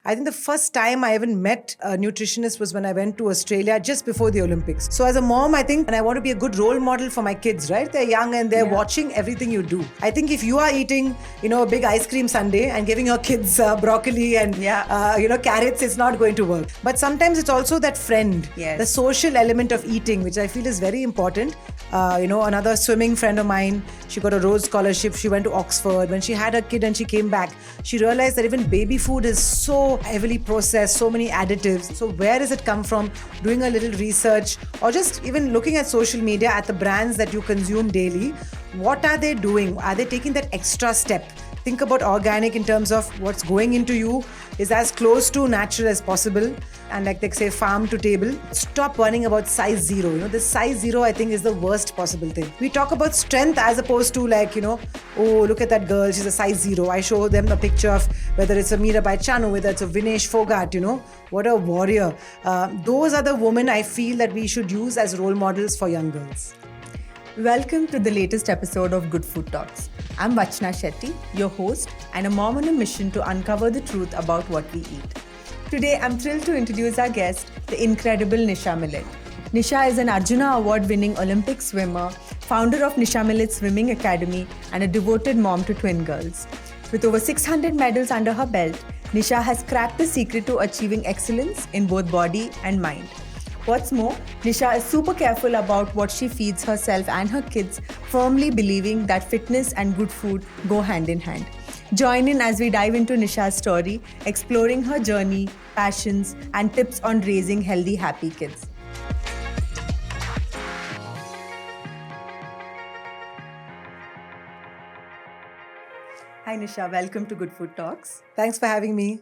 I think the first time I even met a nutritionist was when I went to Australia just before the Olympics. So as a mom, I think, and I want to be a good role model for my kids, right? They're young and they're watching everything you do. I think if you are eating, a big ice cream sundae and giving your kids broccoli and, carrots, it's not going to work. But sometimes it's also that friend, the social element of eating, which I feel is very important. Another swimming friend of mine, she got a Rhodes Scholarship. She went to Oxford. When she had her kid and she came back, she realized that even baby food is so heavily processed, so many additives. So where does it come from? Doing a little research or just even looking at social media at the brands that you consume daily. What are they doing? Are they taking that extra step? Think about organic in terms of what's going into you is as close to natural as possible. And like they say, farm to table. Stop worrying about size zero. The size zero, I think, is the worst possible thing. We talk about strength as opposed to oh, look at that girl, she's a size zero. I show them a picture of whether it's a Mirabai Chanu, whether it's a Vinesh Fogart, what a warrior. Those are the women I feel that we should use as role models for young girls. Welcome to the latest episode of Good Food Talks. I'm Vachna Shetty, your host and a mom on a mission to uncover the truth about what we eat. Today, I'm thrilled to introduce our guest, the incredible Nisha Millet. Nisha is an Arjuna Award-winning Olympic swimmer, founder of Nisha Millet Swimming Academy, and a devoted mom to twin girls. With over 600 medals under her belt, Nisha has cracked the secret to achieving excellence in both body and mind. What's more, Nisha is super careful about what she feeds herself and her kids, firmly believing that fitness and good food go hand in hand. Join in as we dive into Nisha's story, exploring her journey, passions, and tips on raising healthy, happy kids. Hi Nisha, welcome to Good Food Talks. Thanks for having me.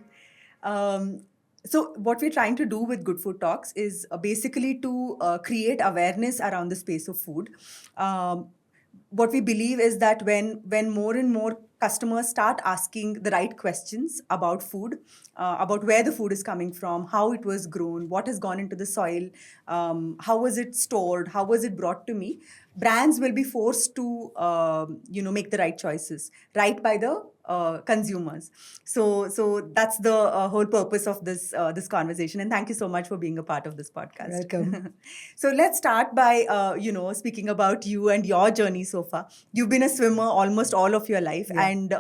So what we're trying to do with Good Food Talks is basically to create awareness around the space of food. What we believe is that when more and more customers start asking the right questions about food, about where the food is coming from, how it was grown, what has gone into the soil, how was it stored, how was it brought to me, brands will be forced to make the right choices right by the consumers. So that's the whole purpose of this conversation. And thank you so much for being a part of this podcast. Welcome. So let's start by speaking about you and your journey so far. You've been a swimmer almost all of your life, and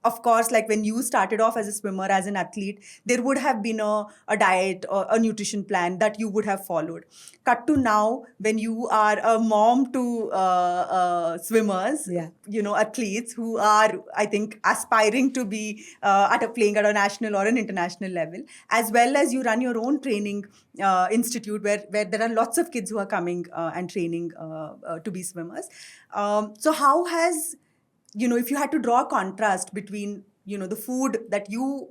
of course, like when you started off as a swimmer, as an athlete, there would have been a diet or a nutrition plan that you would have followed. Cut to now, when you are a mom to swimmers, athletes who are, I think, aspiring to be playing at a national or an international level, as well as you run your own training institute where there are lots of kids who are coming and training to be swimmers. So how has, if you had to draw a contrast between the food that you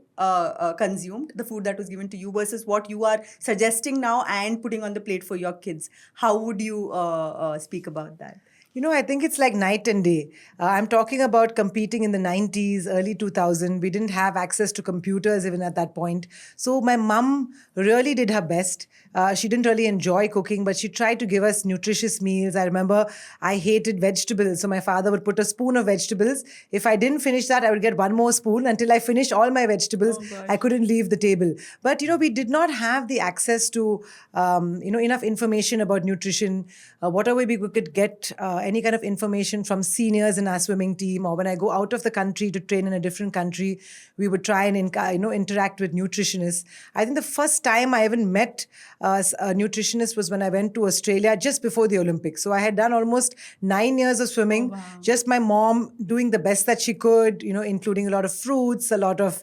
consumed, the food that was given to you versus what you are suggesting now and putting on the plate for your kids, how would you speak about that? I think it's like night and day. I'm talking about competing in the 90s, early 2000s. We didn't have access to computers even at that point. So my mom really did her best. She didn't really enjoy cooking, but she tried to give us nutritious meals. I remember I hated vegetables. So my father would put a spoon of vegetables. If I didn't finish that, I would get one more spoon until I finished all my vegetables. I couldn't leave the table. But, we did not have the access to, enough information about nutrition. Whatever we could get any kind of information from seniors in our swimming team, or when I go out of the country to train in a different country, we would try and interact with nutritionists. I think the first time I even met a nutritionist was when I went to Australia just before the Olympics. So I had done almost 9 years of swimming, just my mom doing the best that she could, including a lot of fruits, a lot of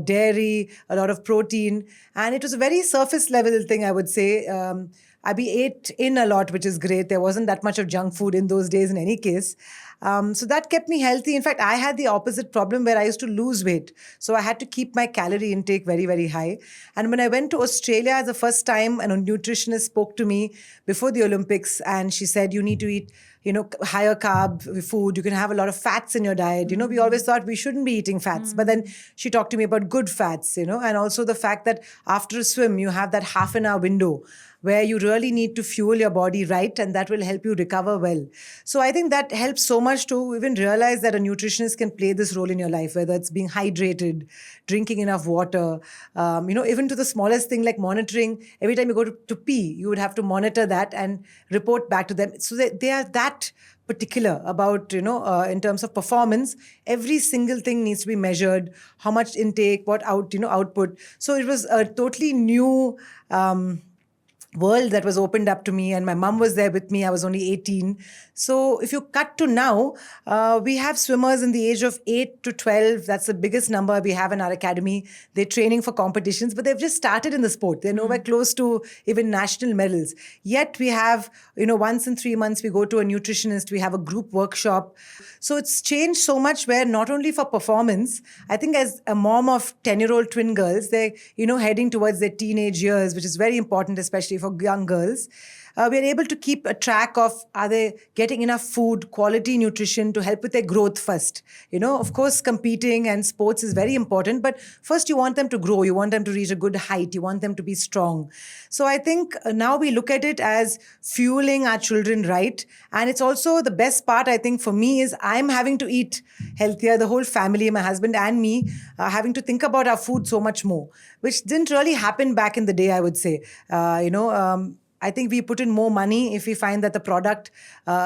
dairy, a lot of protein. And it was a very surface level thing, I would say. I ate in a lot, which is great. There wasn't that much of junk food in those days in any case. So that kept me healthy. In fact, I had the opposite problem where I used to lose weight. So I had to keep my calorie intake very, very high. And when I went to Australia the first time, and a nutritionist spoke to me before the Olympics, and she said, you need to eat higher carb food. You can have a lot of fats in your diet. We always thought we shouldn't be eating fats. But then she talked to me about good fats, and also the fact that after a swim, you have that half an hour window where you really need to fuel your body right, and that will help you recover well. So I think that helps so much to even realize that a nutritionist can play this role in your life, whether it's being hydrated, drinking enough water, even to the smallest thing like monitoring. Every time you go to pee, you would have to monitor that and report back to them. So they are that particular about, in terms of performance. Every single thing needs to be measured, how much intake, what output. So it was a totally new world that was opened up to me, and my mom was there with me. I was only 18. So if you cut to now, we have swimmers in the age of 8 to 12. That's the biggest number we have in our academy. They're training for competitions, but they've just started in the sport. They're nowhere close to even national medals. Yet we have, once in 3 months, we go to a nutritionist, we have a group workshop. So it's changed so much, where not only for performance, I think as a mom of 10-year-old twin girls, they're, heading towards their teenage years, which is very important, especially for young girls. We're able to keep a track of, are they getting enough food, quality nutrition to help with their growth first. Of course, competing and sports is very important, but first you want them to grow. You want them to reach a good height. You want them to be strong. So I think now we look at it as fueling our children right. And it's also the best part, I think, for me is I'm having to eat healthier, the whole family, my husband and me, having to think about our food so much more, which didn't really happen back in the day, I would say. I think we put in more money if we find that the product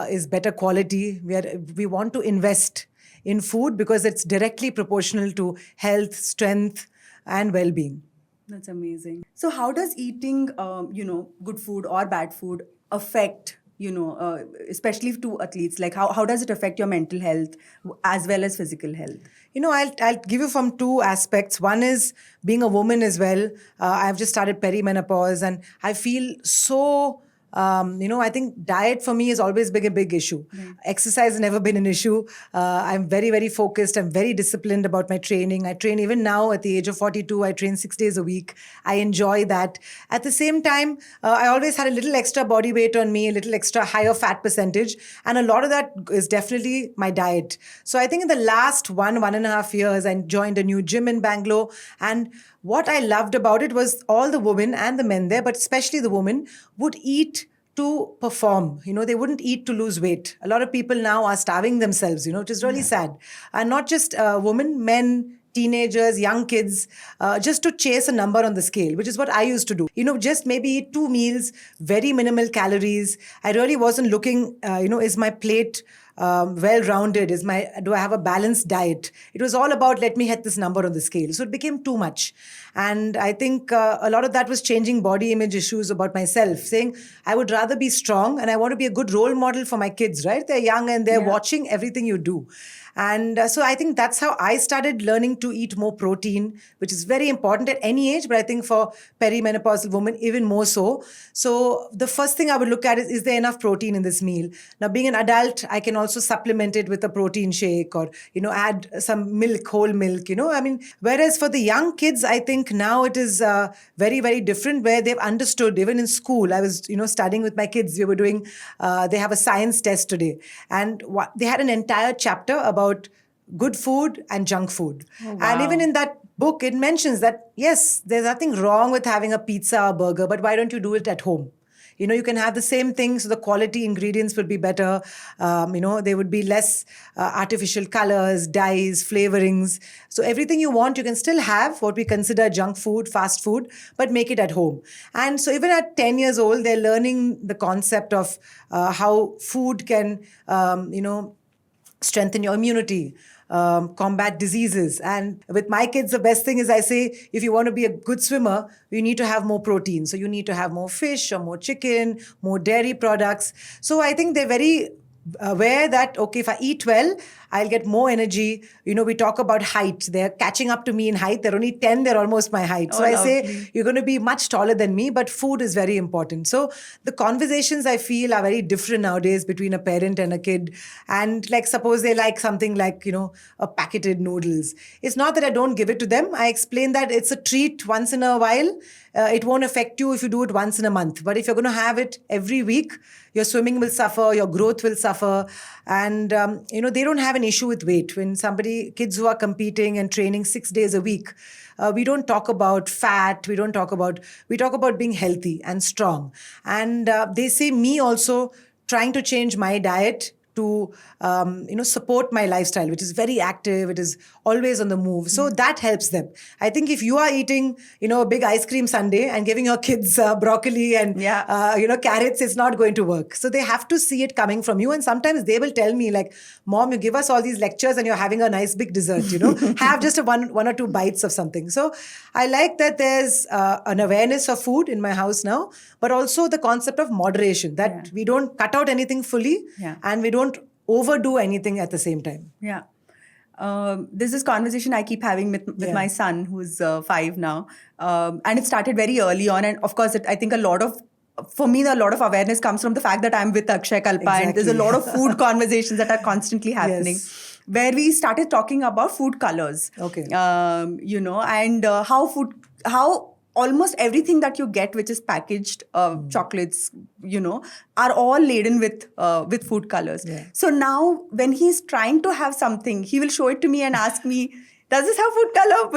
is better quality. We want to invest in food because it's directly proportional to health, strength, and well-being. That's amazing. So how does eating, good food or bad food affect, especially to athletes? Like how does it affect your mental health as well as physical health? I'll give you from two aspects. One is being a woman as well. I've just started perimenopause, and I feel so I think diet for me has always been a big issue. Mm. Exercise has never been an issue. I'm very, very focused. I'm very disciplined about my training. I train even now at the age of 42. I train 6 days a week. I enjoy that. At the same time, I always had a little extra body weight on me, a little extra higher fat percentage. And a lot of that is definitely my diet. So I think in the last 1.5 years, I joined a new gym in Bangalore. And what I loved about it was all the women and the men there, but especially the women, would eat to perform. They wouldn't eat to lose weight. A lot of people now are starving themselves, which is really sad. And not just women, men, teenagers, young kids, just to chase a number on the scale, which is what I used to do. Just maybe eat 2 meals, very minimal calories. I really wasn't looking, is my plate well-rounded? Do I have a balanced diet? It was all about, let me hit this number on the scale. So it became too much. And I think a lot of that was changing body image issues about myself, saying I would rather be strong and I want to be a good role model for my kids, right? They're young and they're watching everything you do. And so I think that's how I started learning to eat more protein, which is very important at any age, but I think for perimenopausal women, even more so. So the first thing I would look at is there enough protein in this meal? Now, being an adult, I can also supplement it with a protein shake or, add some milk, whole milk, whereas for the young kids, I think now it is very, very different, where they've understood, even in school. I was, studying with my kids. We were doing, they have a science test today. And they had an entire chapter about good food and junk food. Oh, wow. And even in that book, it mentions that, yes, there's nothing wrong with having a pizza or burger, but why don't you do it at home? You can have the same thing, so the quality ingredients would be better. There would be less artificial colors, dyes, flavorings. So everything you want, you can still have what we consider junk food, fast food, but make it at home. And so even at 10 years old, they're learning the concept of how food can, strengthen your immunity, combat diseases. And with my kids, the best thing is I say, if you want to be a good swimmer, you need to have more protein. So you need to have more fish or more chicken, more dairy products. So I think they're very aware that, okay, if I eat well, I'll get more energy. We talk about height. They're catching up to me in height. They're only 10. They're almost my height. So I say, you're going to be much taller than me, but food is very important. So the conversations, I feel, are very different nowadays between a parent and a kid. And like, suppose they like something like, a packeted noodles. It's not that I don't give it to them. I explain that it's a treat once in a while. It won't affect you if you do it once in a month. But if you're going to have it every week, your swimming will suffer, your growth will suffer. And, they don't have an issue with weight. When kids who are competing and training 6 days a week, we don't talk about fat. We talk about being healthy and strong. And they say me also trying to change my diet to support my lifestyle, which is very active. It is always on the move. So that helps them. I think if you are eating, a big ice cream sundae and giving your kids broccoli and carrots, it's not going to work. So they have to see it coming from you. And sometimes they will tell me like, Mom, you give us all these lectures and you're having a nice big dessert, have just one or two bites of something. So I like that there's an awareness of food in my house now, but also the concept of moderation, that we don't cut out anything fully and we don't overdo anything at the same time. Yeah. There's this conversation I keep having with my son, who's 5 now. And it started very early on. And of course, I think a lot of awareness comes from the fact that I'm with Akshayakalpa. Exactly. And there's a lot of food conversations that are constantly happening. Yes. Where we started talking about food colors. Okay. And how almost everything that you get, which is packaged, chocolates, are all laden with food colors. Yeah. So now when he's trying to have something, he will show it to me and ask me, does this have food color?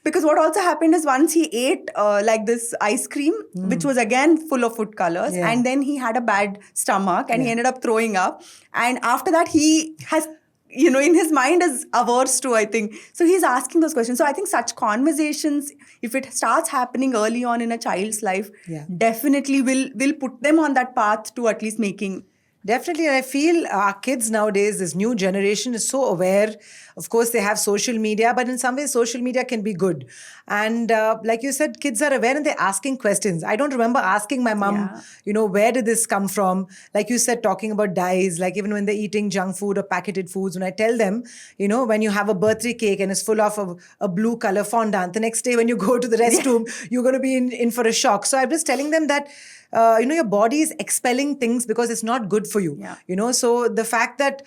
Because what also happened is once he ate like this ice cream, which was again full of food colors, and then he had a bad stomach and he ended up throwing up. And after that, he has, in his mind is averse to, I think. So he's asking those questions. So I think such conversations, if it starts happening early on in a child's life, definitely will put them on that path to at least making. Definitely. And I feel our kids nowadays, this new generation is so aware. Of course, they have social media, but in some ways, social media can be good. And like you said, kids are aware and they're asking questions. I don't remember asking my mom, where did this come from? Like you said, talking about dyes, like even when they're eating junk food or packeted foods, when I tell them, when you have a birthday cake and it's full of a blue color fondant, the next day when you go to the restroom, you're going to be in for a shock. So I'm just telling them that, your body is expelling things because it's not good for you. So the fact that,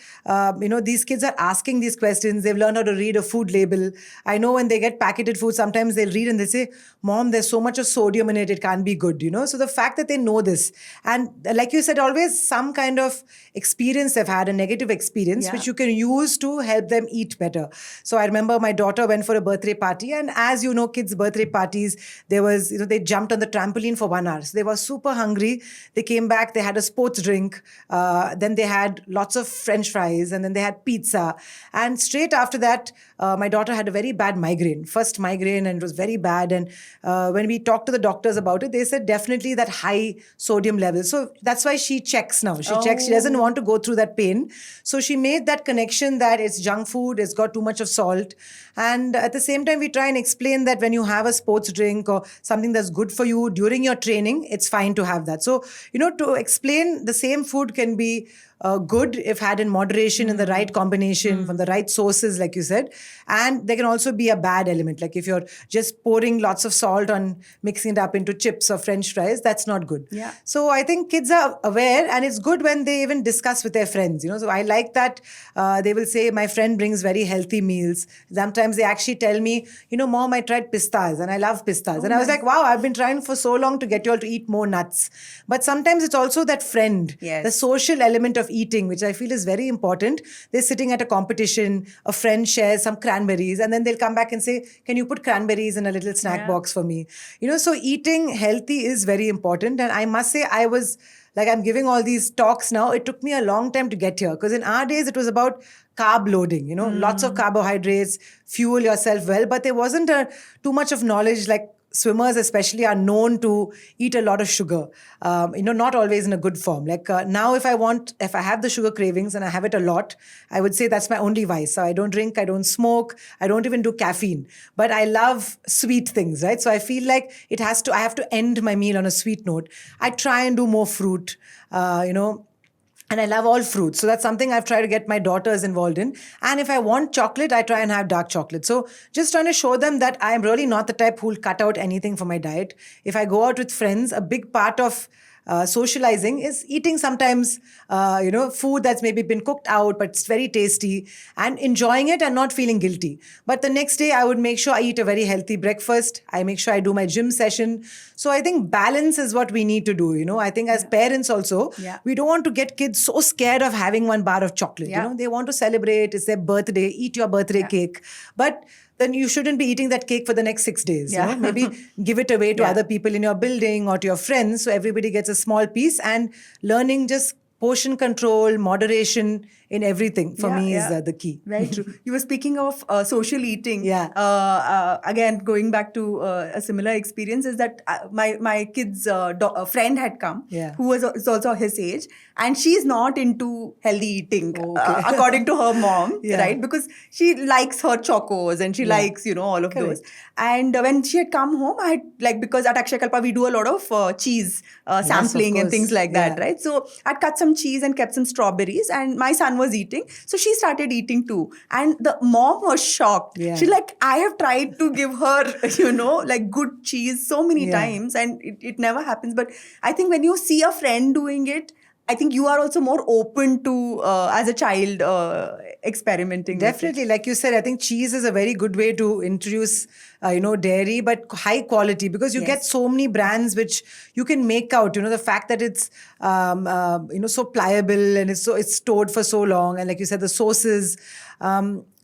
these kids are asking these questions, they've learned how to read a food label. I know when they get packeted food, sometimes they'll read and they say, Mom, there's so much of sodium in it, it can't be good, So the fact that they know this, and like you said, always some kind of experience they've had, a negative experience, which you can use to help them eat better. So I remember my daughter went for a birthday party, and as you know, kids' birthday parties, there was, they jumped on the trampoline for 1 hour. So they were super hungry. They came back, they had a sports drink, then they had lots of French fries, and then they had pizza. And straight after that, my daughter had a very bad migraine, first migraine, and it was very bad. And when we talked to the doctors about it, they said definitely that high sodium level. So that's why she checks now. She checks. She doesn't want to go through that pain. So she made that connection that it's junk food, it's got too much of salt. And at the same time, we try and explain that when you have a sports drink or something that's good for you during your training, it's fine to have that. So, to explain, the same food can be good if had in moderation, in the right combination, from the right sources, like you said. And there can also be a bad element. Like if you're just pouring lots of salt on, mixing it up into chips or French fries, that's not good. Yeah. So I think kids are aware, and it's good when they even discuss with their friends. So I like that they will say, my friend brings very healthy meals. Sometimes they actually tell me, Mom, I tried pistas and I love pistas. And I was like, wow, I've been trying for so long to get you all to eat more nuts. But sometimes it's also that friend, the social element of eating, which I feel is very important. They're sitting at a competition, a friend shares some cranberries, and then they'll come back and say, can you put cranberries in a little snack box for me? So eating healthy is very important. And I must say, I was like, I'm giving all these talks now. It took me a long time to get here, because in our days, it was about carb loading, lots of carbohydrates, fuel yourself well, but there wasn't too much of knowledge. Like swimmers especially are known to eat a lot of sugar, not always in a good form. Like now, if I have the sugar cravings and I have it a lot, I would say that's my only vice. So I don't drink, I don't smoke, I don't even do caffeine, but I love sweet things, right? So I feel like I have to end my meal on a sweet note. I try and do more fruit, and I love all fruits. So that's something I've tried to get my daughters involved in. And if I want chocolate, I try and have dark chocolate. So just trying to show them that I'm really not the type who will cut out anything from my diet. If I go out with friends, a big part of socializing is eating sometimes, food that's maybe been cooked out, but it's very tasty, and enjoying it and not feeling guilty. But the next day, I would make sure I eat a very healthy breakfast. I make sure I do my gym session. So I think balance is what we need to do. I think as parents also, we don't want to get kids so scared of having one bar of chocolate. They want to celebrate. It's their birthday. Eat your birthday cake. But then you shouldn't be eating that cake for the next 6 days. Maybe give it away to other people in your building or to your friends, so everybody gets a small piece, and learning just portion control, moderation in everything for me is the key. Very true. You were speaking of social eating. Yeah. Again, going back to a similar experience is that my kid's friend had come, Yeah. who is also his age, and she's not into healthy eating, Okay. according to her mom, Yeah. right? Because she likes her chocos and she likes, all of those. And when she had come home, I had, because at Akshayakalpa we do a lot of cheese sampling and course. things like that, Yeah. right? So I'd cut some cheese and kept some strawberries, and my son was eating. So she started eating too. And the mom was shocked. Yeah. She I have tried to give her, good cheese so many times, and it never happens. But I think when you see a friend doing it, I think you are also more open to, as a child, experimenting. Definitely, like you said, I think cheese is a very good way to introduce, dairy, but high quality, because you get so many brands which you can make out. The fact that it's, so pliable and it's stored for so long, and like you said, the sauces.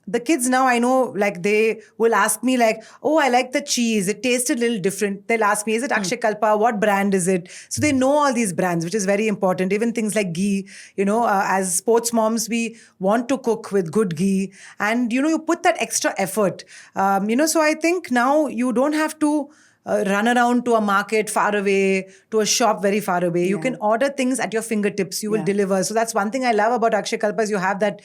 The kids now, I know, they will ask me oh, I like the cheese. It tasted a little different. They'll ask me, is it Akshayakalpa? What brand is it? So they know all these brands, which is very important. Even things like ghee, as sports moms, we want to cook with good ghee. And, you put that extra effort. So I think now you don't have to run around to a market far away, to a shop very far away. You can order things at your fingertips. You will deliver. So that's one thing I love about Akshayakalpa is you have that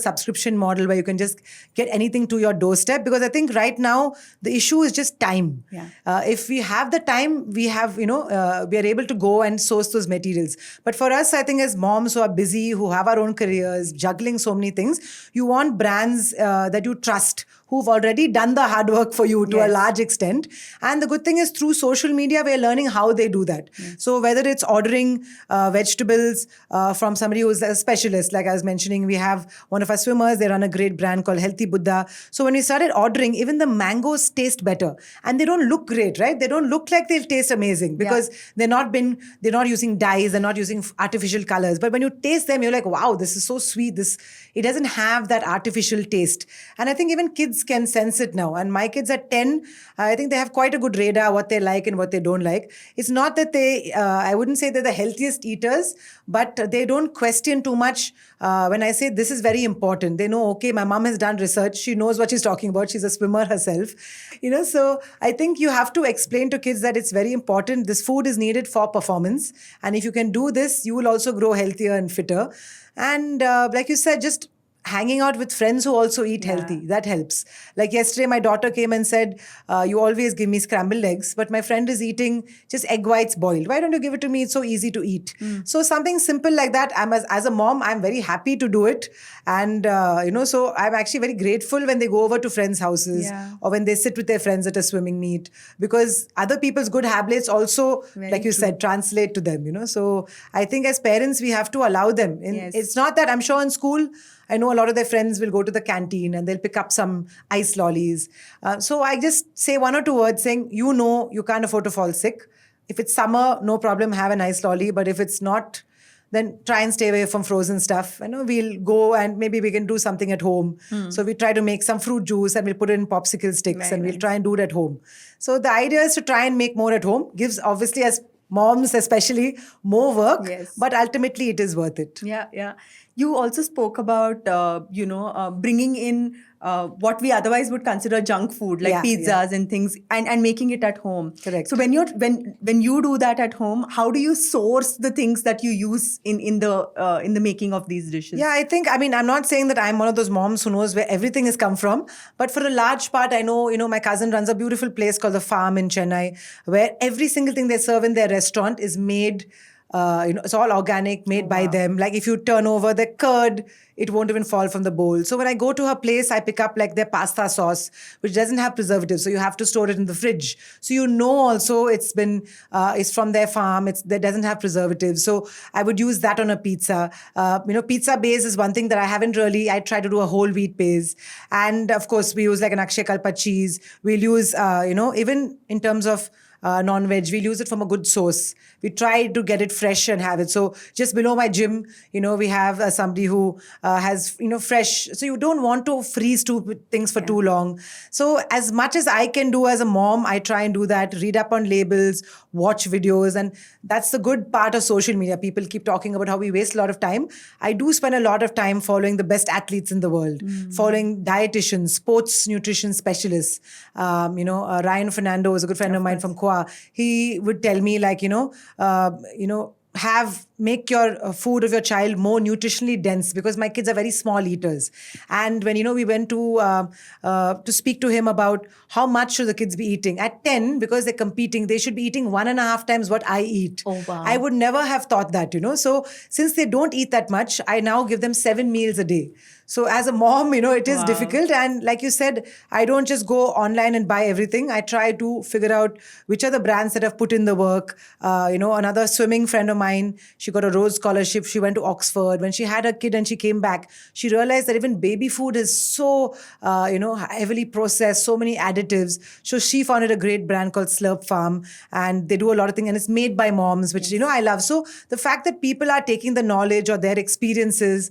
subscription model where you can just get anything to your doorstep. Because I think right now the issue is just time. Yeah. If we have the time, we have, we are able to go and source those materials. But for us, I think as moms who are busy, who have our own careers, juggling so many things, you want brands that you trust, who've already done the hard work for you to a large extent. And the good thing is through social media, we're learning how they do that. So whether it's ordering vegetables from somebody who's a specialist, like I was mentioning, we have one of our swimmers, they run a great brand called Healthy Buddha. So when we started ordering, even the mangoes taste better. And they don't look great, right? They don't look like they'll taste amazing because they're not using dyes, they're not using artificial colors. But when you taste them, you're like, wow, this is so sweet. It doesn't have that artificial taste. And I think even kids can sense it now. And my kids at 10, I think they have quite a good radar what they like and what they don't like. It's not that I wouldn't say they're the healthiest eaters, but they don't question too much. When I say this is very important, they know, okay, my mom has done research. She knows what she's talking about. She's a swimmer herself. So I think you have to explain to kids that it's very important. This food is needed for performance. And if you can do this, you will also grow healthier and fitter. And like you said, just hanging out with friends who also eat healthy. That helps. Like yesterday, my daughter came and said, you always give me scrambled eggs, but my friend is eating just egg whites boiled. Why don't you give it to me? It's so easy to eat. So something simple like that, as a mom, I'm very happy to do it. And, so I'm actually very grateful when they go over to friends' houses or when they sit with their friends at a swimming meet, because other people's good habits also, like you said, translate to them, So I think as parents, we have to allow them. It's not that I'm sure in school, I know a lot of their friends will go to the canteen and they'll pick up some ice lollies. So I just say one or two words saying, you can't afford to fall sick. If it's summer, no problem, have an ice lolly. But if it's not, then try and stay away from frozen stuff. We'll go and maybe we can do something at home. So we try to make some fruit juice and we'll put it in popsicle sticks and we'll try and do it at home. So the idea is to try and make more at home. Gives obviously as moms especially more work, but ultimately it is worth it. Yeah. You also spoke about, bringing in what we otherwise would consider junk food, like pizzas and things, and making it at home. Correct. So when you do that at home, how do you source the things that you use in the making of these dishes? Yeah, I'm not saying that I'm one of those moms who knows where everything has come from, but for a large part, I know, my cousin runs a beautiful place called The Farm in Chennai, where every single thing they serve in their restaurant is made. It's all organic, made by them. Like if you turn over the curd, it won't even fall from the bowl. So when I go to her place, I pick up their pasta sauce, which doesn't have preservatives. So you have to store it in the fridge. So also it's from their farm. That doesn't have preservatives. So I would use that on a pizza. Pizza base is one thing that I try to do a whole wheat base. And of course, we use an Akshayakalpa cheese. We'll use, even in terms of non-veg, we'll use it from a good source. We try to get it fresh and have it. So just below my gym, we have somebody who has, fresh. So you don't want to freeze things for too long. So as much as I can do as a mom, I try and do that, read up on labels, watch videos. And that's the good part of social media. People keep talking about how we waste a lot of time. I do spend a lot of time following the best athletes in the world, following dietitians, sports nutrition specialists. Ryan Fernando was a good friend of mine from Goa. He would tell me make your food of your child more nutritionally dense, because my kids are very small eaters. And when we went to speak to him about how much should the kids be eating at 10, because they're competing, they should be eating 1.5 times what I eat. Oh, wow. I would never have thought that. So since they don't eat that much, I now give them 7 meals a day. So as a mom, it is difficult. And like you said, I don't just go online and buy everything. I try to figure out which are the brands that have put in the work. Another swimming friend of mine, she got a Rhodes Scholarship. She went to Oxford. When she had a kid and she came back, she realized that even baby food is so, heavily processed, so many additives. So she founded a great brand called Slurp Farm, and they do a lot of things, and it's made by moms, which, I love. So the fact that people are taking the knowledge or their experiences,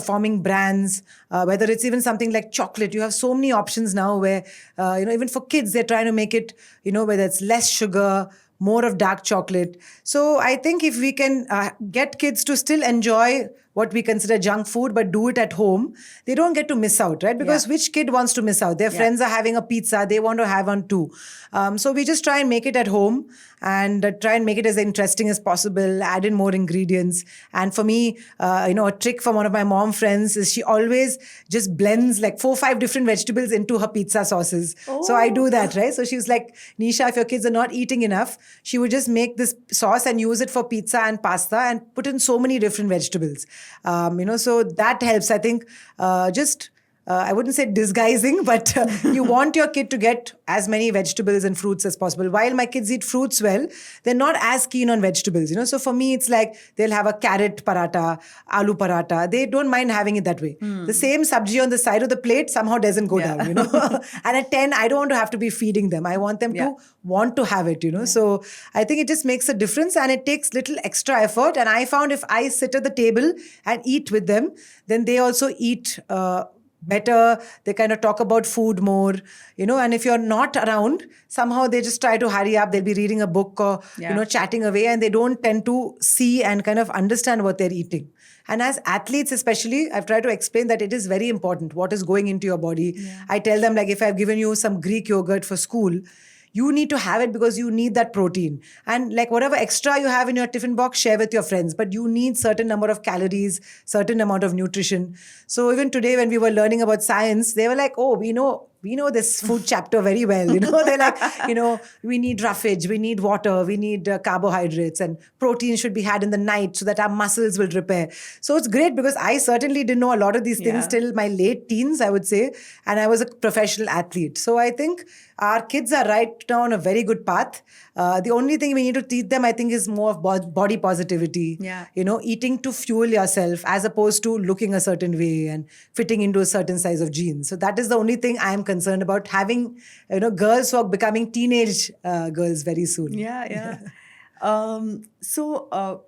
forming brands, whether it's even something like chocolate. You have so many options now where, even for kids, they're trying to make it, whether it's less sugar, more of dark chocolate. So I think if we can get kids to still enjoy what we consider junk food, but do it at home, they don't get to miss out, right? Because which kid wants to miss out? Their friends are having a pizza, they want to have one too. So we just try and make it at home and try and make it as interesting as possible, add in more ingredients. And for me, a trick from one of my mom friends is she always just blends like 4 or 5 different vegetables into her pizza sauces. So I do that, right? So she was like, Nisha, if your kids are not eating enough, she would just make this sauce and use it for pizza and pasta and put in so many different vegetables. So that helps. I think I wouldn't say disguising, but you want your kid to get as many vegetables and fruits as possible. While my kids eat fruits well, they're not as keen on vegetables, So for me, it's like they'll have a carrot paratha, aloo paratha. They don't mind having it that way. The same sabji on the side of the plate somehow doesn't go down, And at 10, I don't want to have to be feeding them. I want them to want to have it, So I think it just makes a difference, and it takes little extra effort. And I found if I sit at the table and eat with them, then they also eat better. They kind of talk about food more, and if you're not around, somehow they just try to hurry up. They'll be reading a book or, chatting away, and they don't tend to see and kind of understand what they're eating. And as athletes especially, I've tried to explain that it is very important what is going into your body. I tell them, like, if I've given you some Greek yogurt for school, you need to have it because you need that protein. And like whatever extra you have in your tiffin box, share with your friends. But you need certain number of calories, certain amount of nutrition. So even today when we were learning about science, they were like, oh, we know this food chapter very well. They're like, we need roughage, we need water, we need carbohydrates, and protein should be had in the night so that our muscles will repair. So it's great because I certainly didn't know a lot of these things till my late teens, I would say. And I was a professional athlete. So I think our kids are right now on a very good path. The only thing we need to teach them, I think, is more of body positivity. Eating to fuel yourself as opposed to looking a certain way and fitting into a certain size of jeans. So that is the only thing I am concerned about, having girls who are becoming teenage girls very soon. So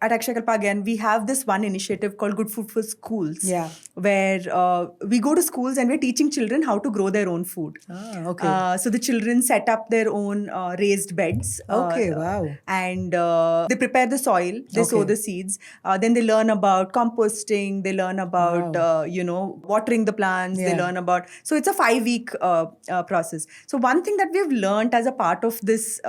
at Akshayakalpa again, we have this one initiative called Good Food for Schools, where we go to schools and we're teaching children how to grow their own food. So the children set up their own raised beds. And they prepare the soil, they sow the seeds. Then they learn about composting, they learn about, watering the plants, they learn about... So it's a 5-week process. So one thing that we've learned as a part of this,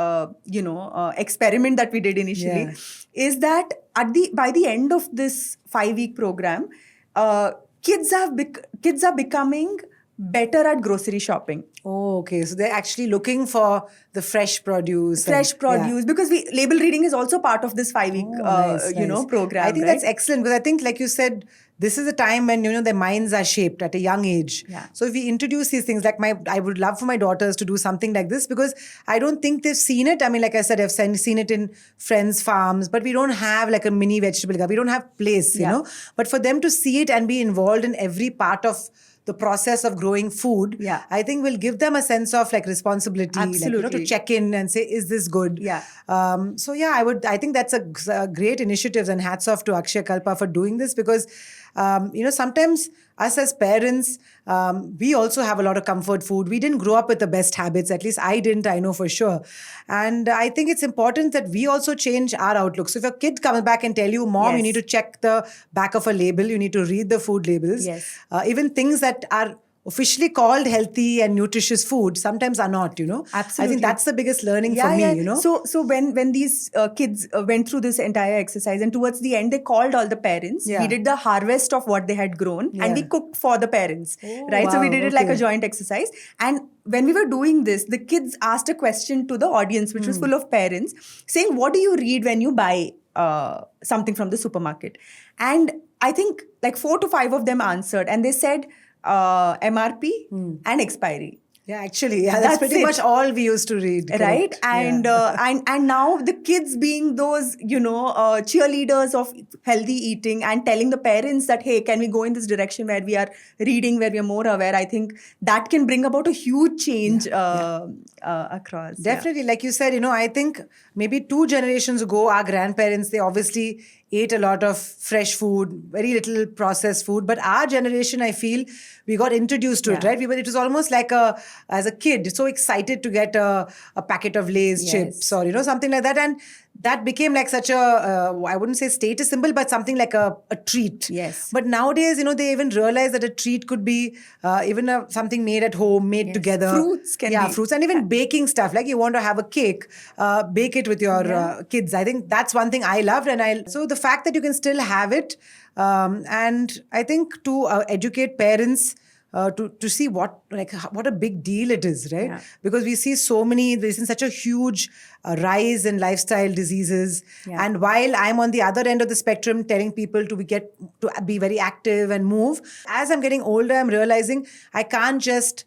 experiment that we did initially is that by the end of this 5-week program, kids are becoming better at grocery shopping. Oh, okay. So they're actually looking for the fresh produce. Because label reading is also part of this 5-week, program. I think that's excellent because I think, like you said, this is a time when, their minds are shaped at a young age. So if we introduce these things, like I would love for my daughters to do something like this because I don't think they've seen it. I mean, like I said, I've seen it in friends' farms, but we don't have like a mini vegetable garden. We don't have place, But for them to see it and be involved in every part of the the process of growing food, Yeah. I think will give them a sense of like responsibility, like, Absolutely. to check in and say, is this good? Yeah. So yeah, I think that's a great initiative, and hats off to Akshayakalpa for doing this, because sometimes us as parents, we also have a lot of comfort food. We didn't grow up with the best habits. At least I didn't, I know for sure. And I think it's important that we also change our outlook. So if your kid comes back and tell you, Mom, you Yes. need to check the back of a label, you need to read the food labels. Yes. Even things that are officially called healthy and nutritious food sometimes are not, I Absolutely. think that's the biggest learning for me, So when these kids went through this entire exercise, and towards the end they called all the parents, Yeah. we did the harvest of what they had grown, and we Yeah. cooked for the parents, Oh, right? So we wow, did it like a okay. joint exercise. And when we were doing this, the kids asked a question to the audience, which was full of parents, saying, what do you read when you buy something from the supermarket? And I think like 4 to 5 of them answered, and they said MRP and expiry. Yeah, actually, that's That's pretty it. much all we used to read. Right. Correct. And Yeah. and now the kids being those cheerleaders of healthy eating and telling the parents that, hey, can we go in this direction where we are reading, where we are more aware? I think that can bring about a huge change across. Definitely, like you said, I think maybe 2 generations ago, our grandparents, they obviously ate a lot of fresh food, very little processed food. But our generation, I feel, we got introduced to it, Yeah. right? It was almost like as a kid, so excited to get a packet of Lay's Yes. chips or, something like that. And that became like such a, I wouldn't say status symbol, but something like a treat. Yes. But nowadays, they even realize that a treat could be even something made at home, made Yes. together. Fruits can be. Fruits, and even baking stuff. Like you want to have a cake, bake it with your kids. I think that's one thing I loved. So the fact that you can still have it, and I think to educate parents, to see what a big deal it is, right? Yeah. Because we see there's been such a huge rise in lifestyle diseases. Yeah. And while I'm on the other end of the spectrum telling people to be very active and move, as I'm getting older, I'm realizing I can't just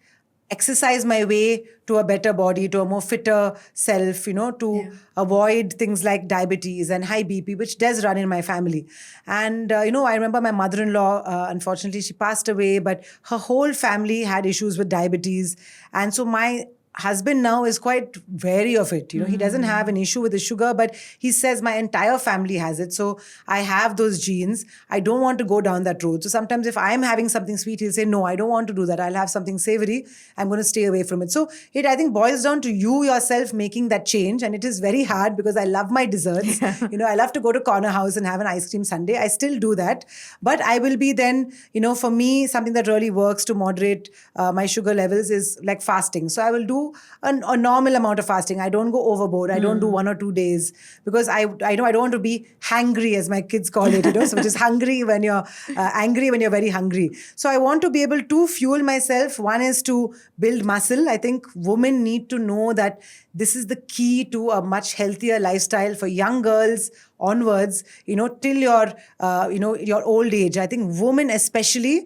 exercise my way to a better body, to a more fitter self, to avoid things like diabetes and high BP, which does run in my family. And, I remember my mother-in-law, unfortunately, she passed away, but her whole family had issues with diabetes. And so my husband now is quite wary of it. He doesn't have an issue with the sugar, but he says my entire family has it. So I have those genes. I don't want to go down that road. So sometimes if I'm having something sweet, he'll say, no, I don't want to do that. I'll have something savory. I'm going to stay away from it. So it, I think, boils down to you yourself making that change. And it is very hard because I love my desserts. I love to go to Corner House and have an ice cream sundae. I still do that. But I will be then, for me, something that really works to moderate my sugar levels is like fasting. So I will do a normal amount of fasting. I don't go overboard. I don't do 1 or 2 days because I know I don't want to be hangry, as my kids call it, so which is hungry when you're angry when you're very hungry. So I want to be able to fuel myself. One is to build muscle. I think women need to know that this is the key to a much healthier lifestyle for young girls onwards, till your old age. I think women especially,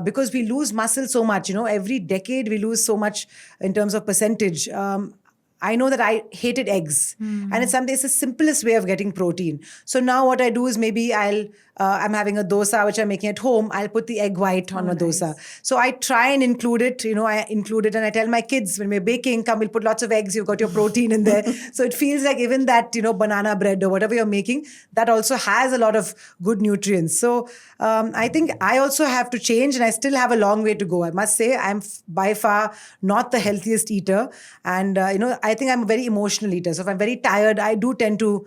because we lose muscle so much, every decade we lose so much in terms of percentage. I know that I hated eggs, and it's the simplest way of getting protein. So now what I do is maybe I'm having a dosa which I'm making at home. I'll put the egg white on a dosa. So I try and include it. I include it, and I tell my kids when we're baking, come, we'll put lots of eggs. You've got your protein in there. So it feels like even that banana bread or whatever you're making, that also has a lot of good nutrients. So I think I also have to change, and I still have a long way to go. I must say I'm by far not the healthiest eater, and I think I'm a very emotional eater. So if I'm very tired, I do tend to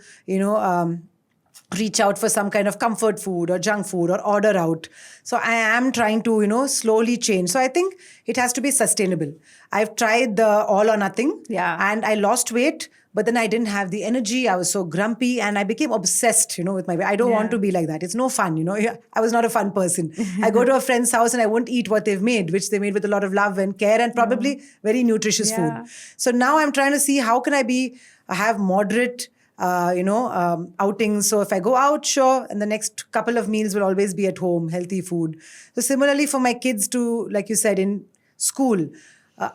reach out for some kind of comfort food or junk food or order out. So I am trying to, slowly change. So I think it has to be sustainable. I've tried the all or nothing. Yeah. And I lost weight, but then I didn't have the energy. I was so grumpy and I became obsessed, with my weight. I don't want to be like that. It's no fun, I was not a fun person. I go to a friend's house and I won't eat what they've made, which they made with a lot of love and care and probably very nutritious food. So now I'm trying to see how can I have moderate outings. So if I go out, sure, and the next couple of meals will always be at home, healthy food. So similarly for my kids to, like you said, in school,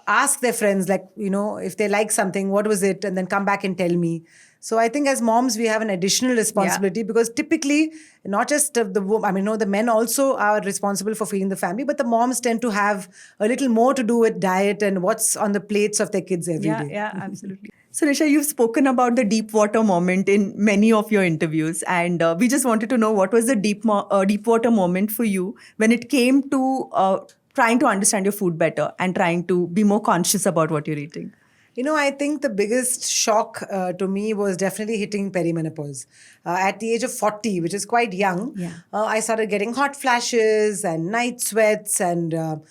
ask their friends, if they like something, what was it? And then come back and tell me. So I think as moms, we have an additional responsibility because typically not just the men also are responsible for feeding the family, but the moms tend to have a little more to do with diet and what's on the plates of their kids every day. Yeah, absolutely. So, Nisha, you've spoken about the deep water moment in many of your interviews, and we just wanted to know what was the deep water moment for you when it came to trying to understand your food better and trying to be more conscious about what you're eating. I think the biggest shock to me was definitely hitting perimenopause. At the age of 40, which is quite young, I started getting hot flashes and night sweats, and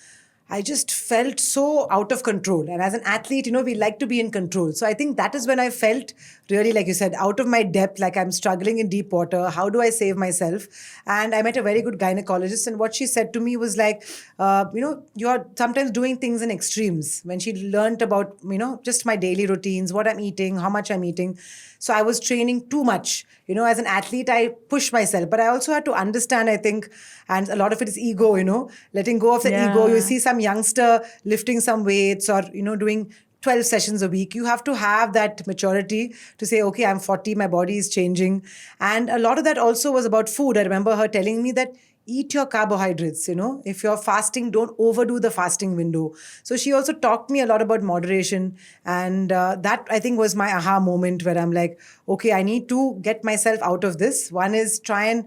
I just felt so out of control. And as an athlete, we like to be in control. So I think that is when I felt really, like you said, out of my depth, like I'm struggling in deep water. How do I save myself? And I met a very good gynecologist, and what she said to me was like, you're sometimes doing things in extremes. When she learned about, just my daily routines, what I'm eating, how much I'm eating. So I was training too much. As an athlete, I push myself, but I also had to understand, I think, and a lot of it is ego, letting go of the ego. You see some youngster lifting some weights or, doing 12 sessions a week. You have to have that maturity to say, okay, I'm 40, my body is changing. And a lot of that also was about food. I remember her telling me that eat your carbohydrates, if you're fasting, don't overdo the fasting window. So she also taught me a lot about moderation. And that I think was my aha moment where I'm like, okay, I need to get myself out of this. One is try and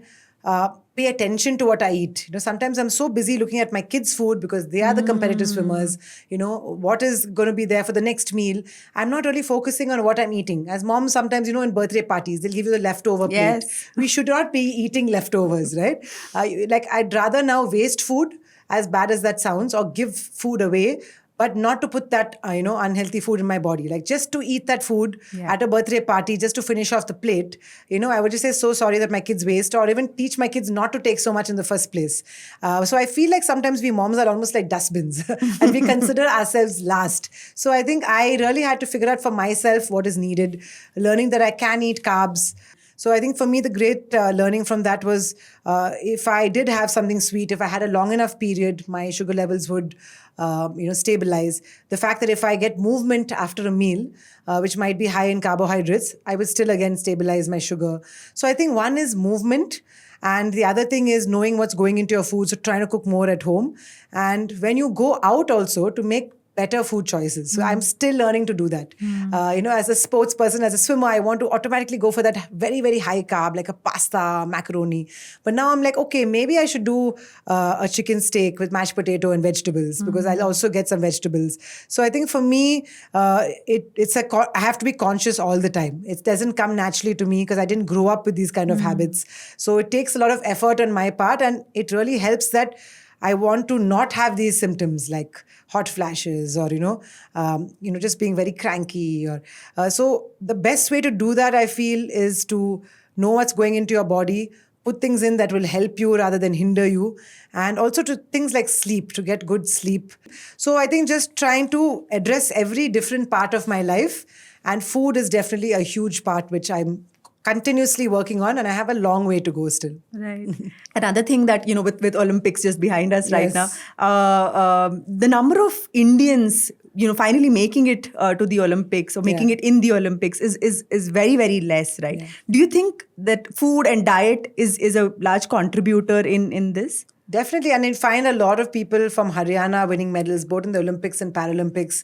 pay attention to what I eat. Sometimes I'm so busy looking at my kids' food because they are the competitive swimmers. What is going to be there for the next meal. I'm not really focusing on what I'm eating. As moms, sometimes, in birthday parties, they'll give you the leftover plate. We should not be eating leftovers, right? I'd rather now waste food, as bad as that sounds, or give food away, but not to put that, unhealthy food in my body. Like just to eat that food at a birthday party, just to finish off the plate. I would just say, so sorry that my kids waste, or even teach my kids not to take so much in the first place. So I feel like sometimes we moms are almost like dustbins and we consider ourselves last. So I think I really had to figure out for myself what is needed, learning that I can eat carbs. So I think for me, the great learning from that was if I did have something sweet, if I had a long enough period, my sugar levels would, stabilize. The fact that if I get movement after a meal, which might be high in carbohydrates, I would still again stabilize my sugar. So I think one is movement. And the other thing is knowing what's going into your food. So trying to cook more at home. And when you go out also to make better food choices. So I'm still learning to do that. As a sports person, as a swimmer, I want to automatically go for that very, very high carb, like a pasta, macaroni. But now I'm like, okay, maybe I should do a chicken steak with mashed potato and vegetables because I'll also get some vegetables. So I think for me, I have to be conscious all the time. It doesn't come naturally to me because I didn't grow up with these kind of habits. So it takes a lot of effort on my part, and it really helps that I want to not have these symptoms like hot flashes or, just being very cranky. So the best way to do that, I feel, is to know what's going into your body, put things in that will help you rather than hinder you, and also to things like sleep, to get good sleep. So I think just trying to address every different part of my life, and food is definitely a huge part, which I'm continuously working on, and I have a long way to go still. Right. Another thing that, with Olympics just behind us right now, the number of Indians, finally making it to the Olympics or making it in the Olympics is very, very less, right? Yeah. Do you think that food and diet is a large contributor in this? Definitely. And I find a lot of people from Haryana winning medals, both in the Olympics and Paralympics.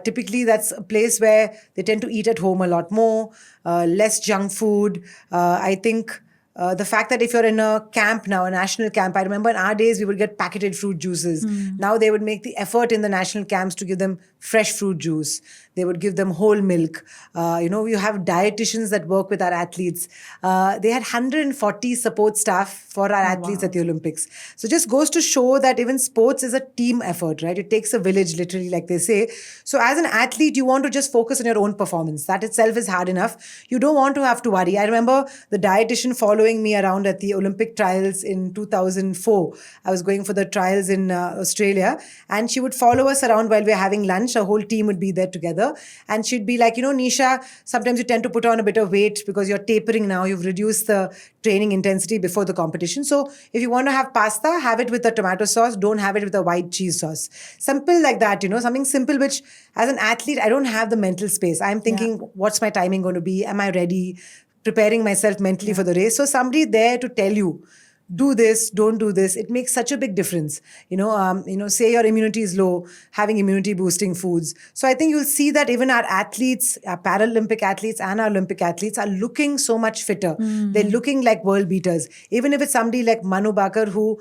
Typically, that's a place where they tend to eat at home a lot more, less junk food. I think the fact that if you're in a camp now, a national camp, I remember in our days, we would get packeted fruit juices. Now they would make the effort in the national camps to give them fresh fruit juice. They would give them whole milk. You have dietitians that work with our athletes. They had 140 support staff for our athletes at the Olympics. So just goes to show that even sports is a team effort, right? It takes a village, literally, like they say. So as an athlete, you want to just focus on your own performance. That itself is hard enough. You don't want to have to worry. I remember the dietitian following me around at the Olympic trials in 2004. I was going for the trials in Australia, and she would follow us around while we were having lunch. A whole team would be there together. mother, and she'd be like, Nisha, sometimes you tend to put on a bit of weight because you're tapering now. You've reduced the training intensity before the competition. So if you want to have pasta, have it with a tomato sauce. Don't have it with a white cheese sauce. Simple like that, something simple, which as an athlete, I don't have the mental space. I'm thinking, what's my timing going to be? Am I ready? Preparing myself mentally for the race. So somebody there to tell you, do this, don't do this. It makes such a big difference. Say your immunity is low, having immunity boosting foods. So I think you'll see that even our athletes, our Paralympic athletes and our Olympic athletes are looking so much fitter. They're looking like world beaters. Even if it's somebody like Manu Bakar who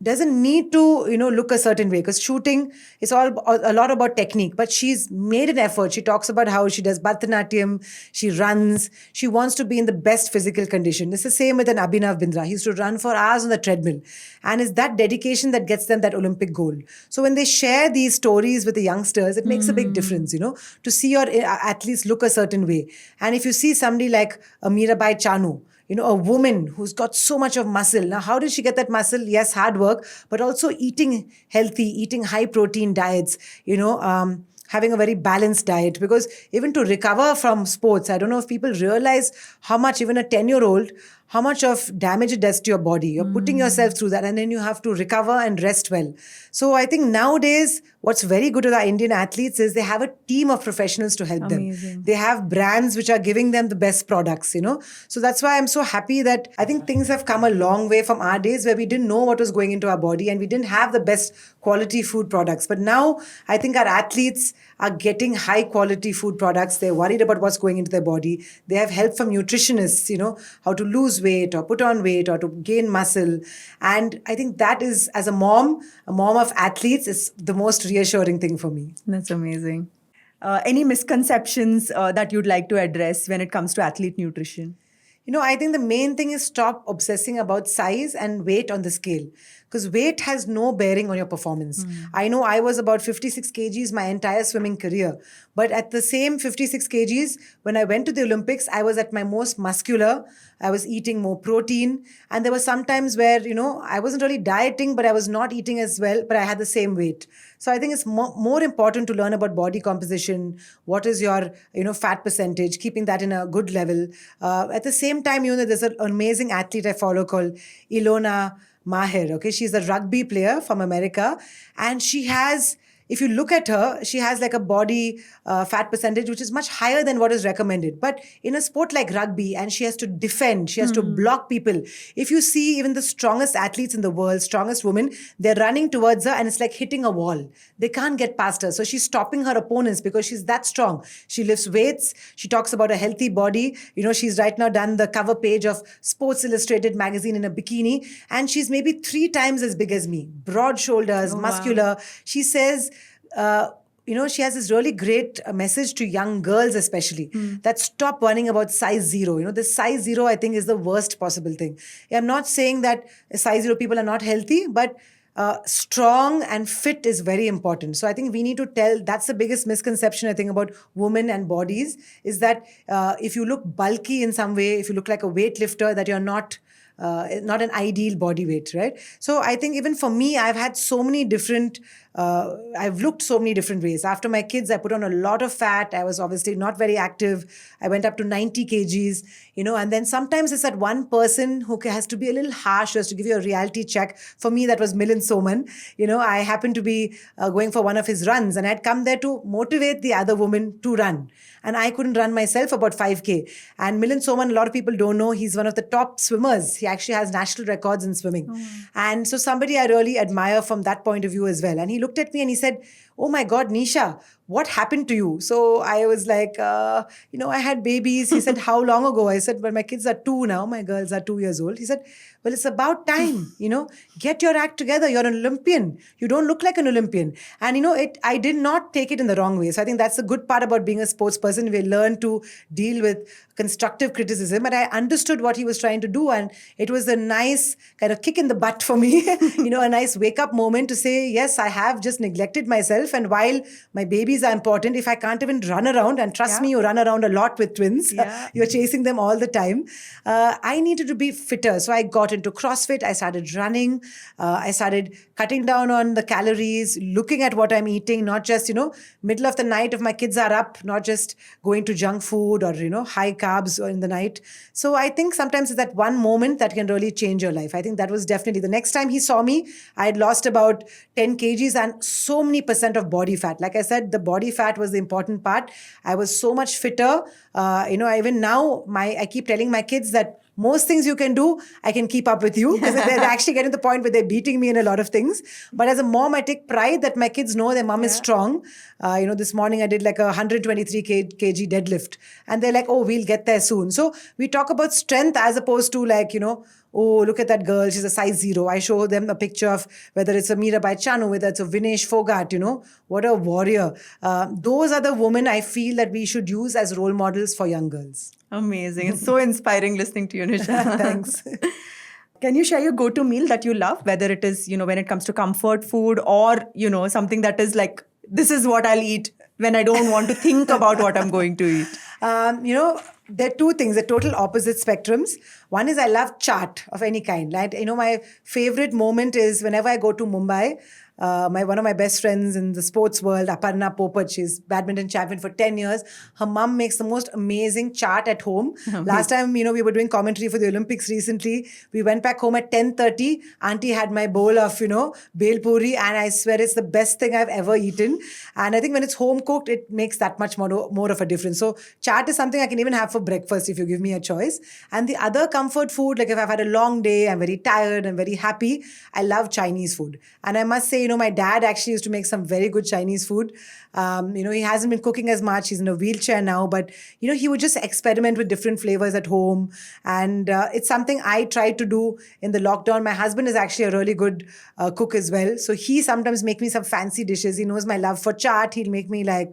doesn't need to look a certain way, because shooting is all a lot about technique, but she's made an effort. She talks about how she does Bharatanatyam, she runs, she wants to be in the best physical condition. It's the same with an Abhinav Bindra. He used to run for hours on the treadmill, and it's that dedication that gets them that Olympic gold. So when they share these stories with the youngsters, it makes a big difference, to see your athletes look a certain way. And if you see somebody like Mirabai Chanu, a woman who's got so much of muscle. Now, how did she get that muscle? Yes, hard work, but also eating healthy, eating high protein diets, having a very balanced diet. Because even to recover from sports, I don't know if people realize how much even a 10-year-old, how much of damage it does to your body. You're putting yourself through that, and then you have to recover and rest well. So I think nowadays, what's very good with our Indian athletes is they have a team of professionals to help them. They have brands which are giving them the best products, So that's why I'm so happy that I think things have come a long way from our days where we didn't know what was going into our body and we didn't have the best quality food products. But now I think our athletes are getting high quality food products. They're worried about what's going into their body. They have help from nutritionists, how to lose weight or put on weight or to gain muscle. And I think that is, as a mom of athletes, is the most reassuring thing for me. That's amazing. Any misconceptions that you'd like to address when it comes to athlete nutrition? I think the main thing is stop obsessing about size and weight on the scale, because weight has no bearing on your performance. I know I was about 56 kgs my entire swimming career, but at the same 56 kgs, when I went to the Olympics, I was at my most muscular. I was eating more protein. And there were some times where, I wasn't really dieting, but I was not eating as well, but I had the same weight. So I think it's more important to learn about body composition. What is your, fat percentage, keeping that in a good level. At the same time, there's an amazing athlete I follow called Ilona Maher. Okay, she's a rugby player from America, and she has, if you look at her, she has like a body fat percentage which is much higher than what is recommended. But in a sport like rugby, and she has to defend, she has to block people. If you see even the strongest athletes in the world, strongest women, they're running towards her and it's like hitting a wall. They can't get past her. So she's stopping her opponents because she's that strong. She lifts weights. She talks about a healthy body. She's right now done the cover page of Sports Illustrated magazine in a bikini. And she's maybe 3 times as big as me. Broad shoulders, muscular. Wow. She says, she has this really great message to young girls especially, that stop worrying about size 0. The size 0, I think, is the worst possible thing. I'm not saying that size 0 people are not healthy, but strong and fit is very important. So I think we need to that's the biggest misconception, I think, about women and bodies, is that if you look bulky in some way, if you look like a weightlifter, that you're not an ideal body weight, right? So I think even for me, I've had so many different, I've looked so many different ways. After my kids, I put on a lot of fat. I was obviously not very active. I went up to 90 kgs, and then sometimes it's that one person who has to be a little harsh, who has to give you a reality check. For me, that was Milind Soman. I happened to be going for one of his runs, and I'd come there to motivate the other woman to run. And I couldn't run myself about 5K. And Milind Soman, a lot of people don't know, he's one of the top swimmers. He actually has national records in swimming. And so somebody I really admire from that point of view as well. And he looked at me and he said, "Oh my God, Nisha, what happened to you?" So I was like, I had babies. He said, "How long ago?" I said, "Well, my kids are 2 now. My girls are 2 years old." He said, "Well, it's about time, get your act together. You're an Olympian. You don't look like an Olympian." And, I did not take it in the wrong way. So I think that's the good part about being a sports person. We learn to deal with constructive criticism. And I understood what he was trying to do. And it was a nice kind of kick in the butt for me, a nice wake up moment to say, yes, I have just neglected myself. myself. And while my babies are important, if I can't even run around, and trust me, you run around a lot with twins, you're chasing them all the time. I needed to be fitter. So I got into CrossFit. I started running. I started cutting down on the calories, looking at what I'm eating, not just, middle of the night if my kids are up, not just going to junk food or, high carbs in the night. So I think sometimes it's that one moment that can really change your life. I think that was definitely the next time he saw me, I had lost about 10 kgs and so many percent of body fat. Like I said, the body fat was the important part. I was so much fitter. Even now, I keep telling my kids that most things you can do, I can keep up with you, because they're actually getting to the point where they're beating me in a lot of things. But as a mom, I take pride that my kids know their mom is strong. This morning I did like a 123 kg deadlift. And they're like, oh, we'll get there soon. So we talk about strength as opposed to like, oh, look at that girl, she's a size 0. I show them a picture of whether it's a Mirabai Chanu, whether it's a Vinesh Fogart, what a warrior. Those are the women I feel that we should use as role models for young girls. Amazing. It's so inspiring listening to you, Nisha. Thanks. Can you share your go-to meal that you love, whether it is, when it comes to comfort food or, something that is like, this is what I'll eat when I don't want to think about what I'm going to eat? There are two things, the total opposite spectrums. One is I love chaat of any kind. Like, my favorite moment is whenever I go to Mumbai, one of my best friends in the sports world, Aparna Popat, she's badminton champion for 10 years. Her mum makes the most amazing chaat at home. Last time, we were doing commentary for the Olympics recently. We went back home at 10:30. Auntie had my bowl of, bel puri, and I swear it's the best thing I've ever eaten. And I think when it's home cooked, it makes that much more of a difference. So chaat is something I can even have for breakfast if you give me a choice. And the other comfort food, like if I've had a long day, I'm very tired, I'm very happy, I love Chinese food. And I must say, my dad actually used to make some very good Chinese food. He hasn't been cooking as much. He's in a wheelchair now, but, he would just experiment with different flavors at home. And it's something I tried to do in the lockdown. My husband is actually a really good cook as well. So he sometimes make me some fancy dishes. He knows my love for chaat. He'll make me like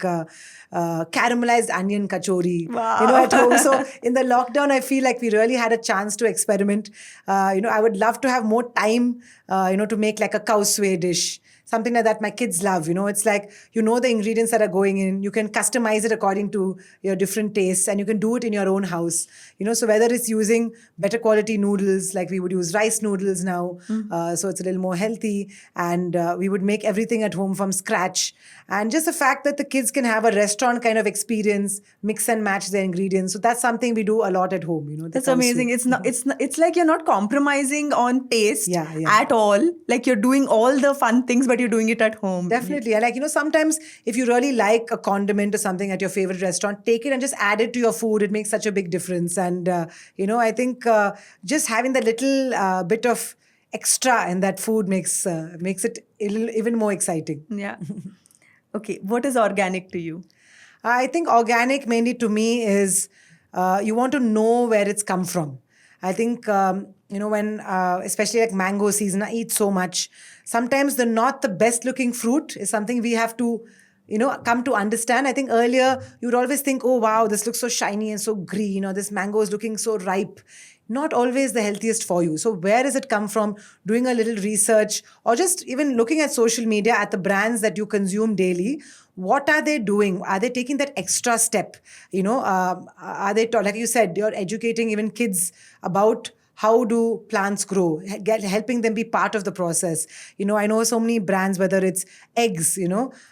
caramelized onion kachori, at home. So in the lockdown, I feel like we really had a chance to experiment. I would love to have more time, to make like a cow sway dish. Something like that my kids love. It's like, the ingredients that are going in. You can customize it according to your different tastes, and you can do it in your own house. So whether it's using better quality noodles, like we would use rice noodles now, so it's a little more healthy, and we would make everything at home from scratch. And just the fact that the kids can have a restaurant kind of experience, mix and match their ingredients. So that's something we do a lot at home. That's amazing. It's like you're not compromising on taste at all. Like you're doing all the fun things, but you're doing it at home. Definitely. And like, sometimes if you really like a condiment or something at your favorite restaurant, take it and just add it to your food. It makes such a big difference. And, I think just having that little bit of extra in that food makes it even more exciting. Yeah. Okay. What is organic to you? I think organic mainly to me is you want to know where it's come from. I think, when, especially like mango season, I eat so much. Sometimes not the best looking fruit is something we have to, come to understand. I think earlier you would always think, oh, wow, this looks so shiny and so green, or this mango is looking so ripe. Not always the healthiest for you. So where does it come from? Doing a little research, or just even looking at social media at the brands that you consume daily. What are they doing? Are they taking that extra step? Are they, like you said, you're educating even kids about how do plants grow, helping them be part of the process. I know so many brands, whether it's eggs,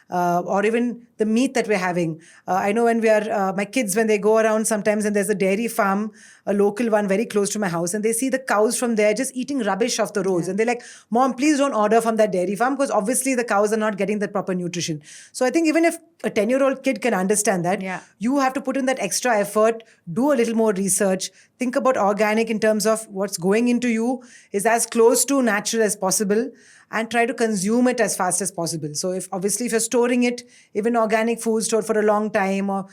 or even the meat that we're having. I know when my kids, when they go around sometimes and there's a dairy farm, a local one very close to my house, and they see the cows from there just eating rubbish off the roads. And they're like, Mom, please don't order from that dairy farm, because obviously the cows are not getting the proper nutrition. So I think even if a 10-year-old kid can understand that, you have to put in that extra effort, do a little more research, think about organic in terms of what's going into you is as close to natural as possible, and try to consume it as fast as possible. So if you're storing it, even organic food stored for a long time, or,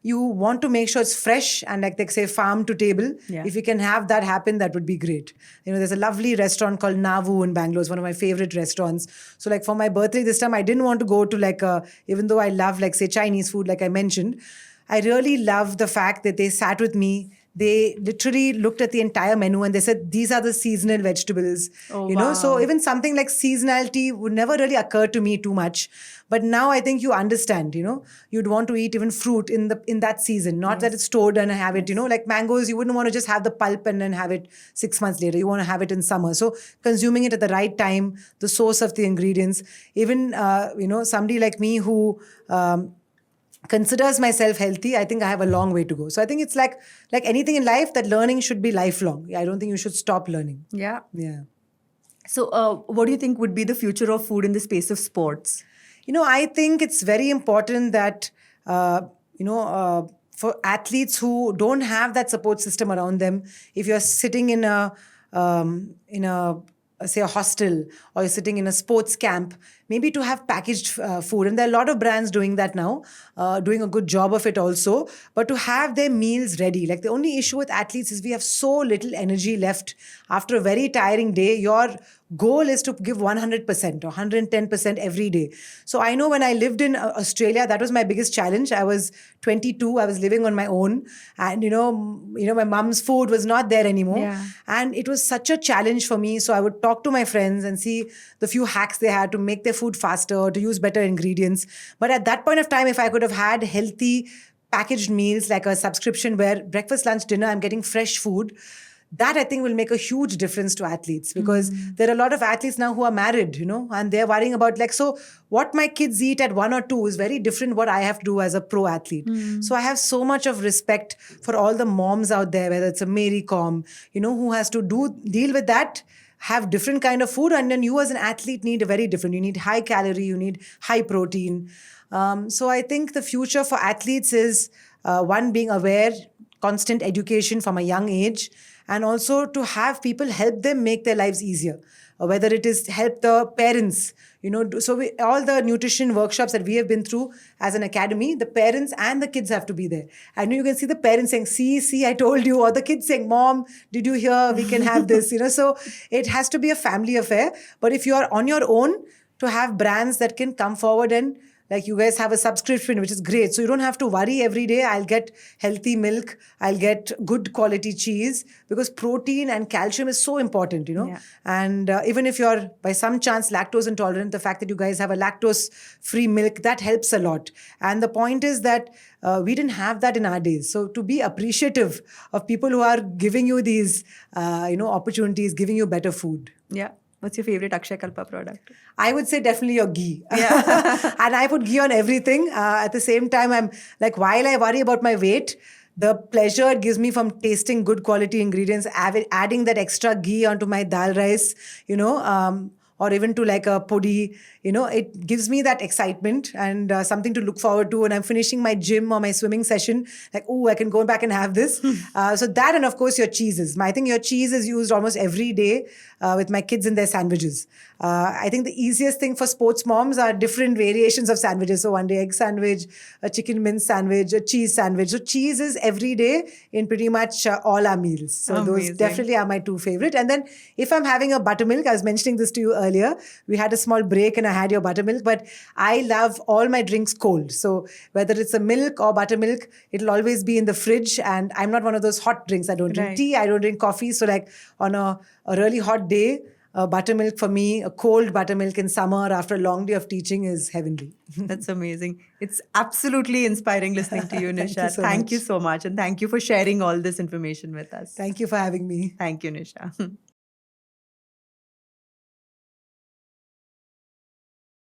you want to make sure it's fresh and like they say farm to table. If you can have that happen, that would be great. There's a lovely restaurant called Navu in Bangalore. It's one of my favorite restaurants. So like for my birthday this time, I didn't want to go to like even though I love like say Chinese food, like I mentioned, I really love the fact that they sat with me. they literally looked at the entire menu and they said, these are the seasonal vegetables. Oh, you know, so wow. even something like seasonality would never really occur to me too much. But now I think you understand, you'd want to eat even fruit in that season, not that it's stored and have it, like mangoes, you wouldn't want to just have the pulp and then have it 6 months later. You want to have it in summer. So consuming it at the right time, the source of the ingredients, even, somebody like me who considers myself healthy, I think I have a long way to go. So I think it's like anything in life, that learning should be lifelong. I don't think you should stop learning. Yeah. Yeah. So what do you think would be the future of food in the space of sports? I think it's very important that, for athletes who don't have that support system around them, if you're sitting in a say a hostel, or you're sitting in a sports camp, maybe to have packaged food. And there are a lot of brands doing that now, doing a good job of it also. But to have their meals ready. Like, the only issue with athletes is we have so little energy left after a very tiring day. Your goal is to give 100% or 110% every day. So I know when I lived in Australia, that was my biggest challenge. I was 22. I was living on my own, and my mom's food was not there anymore. Yeah. And it was such a challenge for me. So I would talk to my friends and see the few hacks they had to make their food faster, to use better ingredients. But at that point of time, if I could have had healthy packaged meals, like a subscription where breakfast, lunch, dinner, I'm getting fresh food, that I think will make a huge difference to athletes, because there are a lot of athletes now who are married, and they're worrying about, so what my kids eat at 1 or 2 is very different what I have to do as a pro athlete. So I have so much of respect for all the moms out there, whether it's a Mary Com, who has to deal with that, have different kind of food. And then you as an athlete need a very different, you need high calorie, you need high protein. So I think the future for athletes is, one, being aware, constant education from a young age, and also to have people help them make their lives easier, or whether it is help the parents, so all the nutrition workshops that we have been through as an academy, the parents and the kids have to be there. And you can see the parents saying, see, I told you, or the kids saying, Mom, did you hear? We can have this, so it has to be a family affair. But if you are on your own, to have brands that can come forward and, like, you guys have a subscription, which is great. So you don't have to worry every day. I'll get healthy milk. I'll get good quality cheese, because protein and calcium is so important, Yeah. And even if you're by some chance lactose intolerant, the fact that you guys have a lactose-free milk, that helps a lot. And the point is that we didn't have that in our days. So to be appreciative of people who are giving you these, opportunities, giving you better food. Yeah. What's your favorite Akshayakalpa product? I would say definitely your ghee. Yeah. And I put ghee on everything. At the same time, I'm like, while I worry about my weight, the pleasure it gives me from tasting good quality ingredients, adding that extra ghee onto my dal rice, or even to like a podi, it gives me that excitement and something to look forward to. When I'm finishing my gym or my swimming session, like, oh, I can go back and have this. So that, and of course your cheeses. I think your cheese is used almost every day with my kids in their sandwiches. I think the easiest thing for sports moms are different variations of sandwiches. So one day egg sandwich, a chicken mince sandwich, a cheese sandwich. So cheese is every day in pretty much all our meals. So Amazing. those definitely are my 2 favorite. And then if I'm having a buttermilk, I was mentioning this to you earlier, we had a small break and I had your buttermilk, but I love all my drinks cold. So whether it's a milk or buttermilk, it'll always be in the fridge. And I'm not one of those hot drinks. I don't drink tea, I don't drink coffee. So like on a really hot day, buttermilk for me, a cold buttermilk in summer after a long day of teaching is heavenly. That's amazing. It's absolutely inspiring listening to you, Nisha. Thank you so much. And thank you for sharing all this information with us. Thank you for having me. Thank you, Nisha.